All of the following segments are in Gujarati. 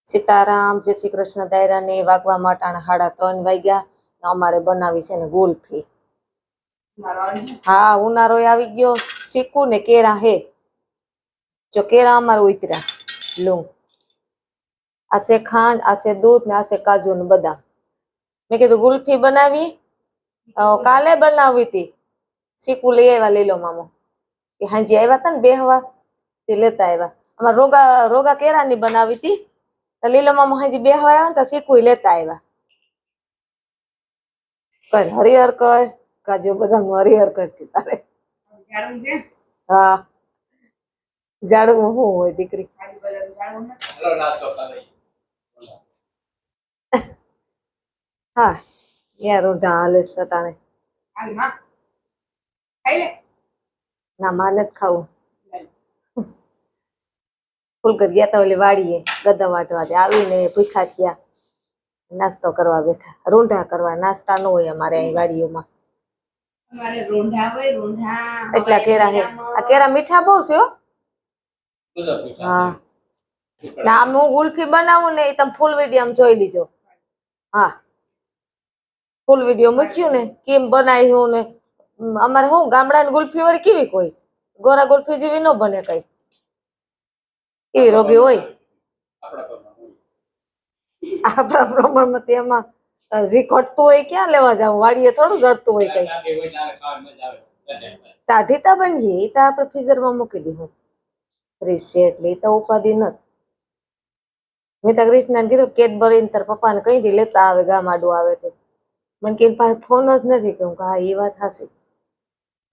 સીતારામ, જય શ્રી કૃષ્ણ. દાયરાને વાગવા માટાણા 3:30 વાગ્યા. અમારે બનાવી છે ને ગુલ્ફી. હા, ઉનાળો આવી ગયો. ચીકુ ને કેરા હે. જો કેરા અમારે ઉતર્યા લઉં. આ છે ખાંડ, આ છે દૂધ ને આ છે કાજુ ને બદામ. મેં કીધું ગુલ્ફી બનાવી, કાલે બનાવી હતી. ચીકુ લઈ આવ્યા લીલો મામો. એ હાંજી આવ્યા હતા ને બેહવા તે લેતા આવ્યા. અમારે રોગા કેરાની બનાવી હતી. લીલો મામો હાજી બેહવા આવ્યા ને તો ચીકુ લેતા આવ્યા. કર હરિહર કર, કાજુ બદામ હરિહર કરતી તારે. હા, જાડું શું હોય દીકરી. હા, યાર રોઢા હાલે સટાણે. ના, માર નથી ખાવું. ફૂલકર ગયા તા ઓલી વાડીએ ગદા વાટવા આવીને ભૂખા થયા, નાસ્તો કરવા બેઠા. રૂંઢા કરવા, નાસ્તા ન હોય અમારે અહીં વાડીઓમાં. એટલા કેરા હે. આ કેરા મીઠા બહુ છે હો. હા, ના આમ હું ગુલ્ફી બનાવું ને એ તમે ફૂલ વિડીયો જોઈ લીજો. હા, ફૂલ વિડીયો મૂક્યું ને કેમ બનાવ્યું ને. અમારે શું ગામડાની ગુલ્ફી વાળી કેવી કોઈ ગોરા ગુલ્ફી જેવી ન બને કઈ. એવી રોગી હોય આપણા પ્રમાણમાં. તેમાં જે ઘટતું હોય ક્યાં લેવા જાવ, વાડીએ થોડું જડતું હોય કઈ. ટાઢીતા બનીએ એ તો આપણે ફ્રીઝરમાં મૂકી દીધું રીસે, એટલે એ તો ઉપાધિ નથી. મેં તો કૃષ્ણાને કીધું કેડબરી તાર પપ્પાને કહી દી લેતા આવે, ગામ આડું આવે તે. મને કે પાસે ફોન જ નથી. કે હા એ વાત હાસી,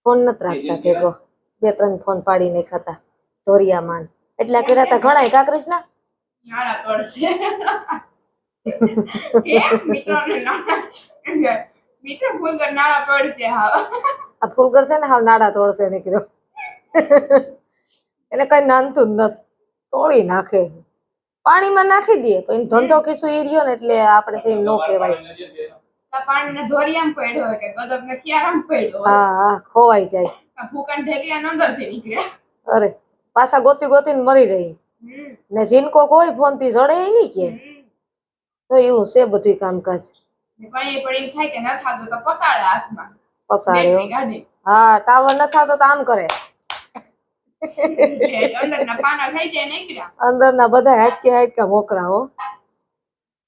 ફોન નથી રાખતા. કે 2-3 ફોન પાડી નહીં ખાતા ધોરિયામાં. એટલા કર્યા હતા ઘણા કા કૃષ્ણા. આ ફૂલકર છે ને હાવ નાડા તોડશે નીકળ્યો. એટલે કઈ નાનતું જ નથી, તોડી નાખે. પાણીમાં નાખી દે પછી ધંધો કિસ્સો એ રહ્યો ને એટલે આપણે તેમ ન કહેવાય. હા હા, ખોવાઈ જાય. અરે પાછા ગોતી ગોતીને મરી રહી ને. જીનકો કોઈ ફોન થી જડે નહીં કે. તો એવું છે બધું કામકાજ. પસાડે. હા, ટાવર ન થતો તો આમ કરે. અંદર ના બધા હાટકે હાટકા મોકરા હો.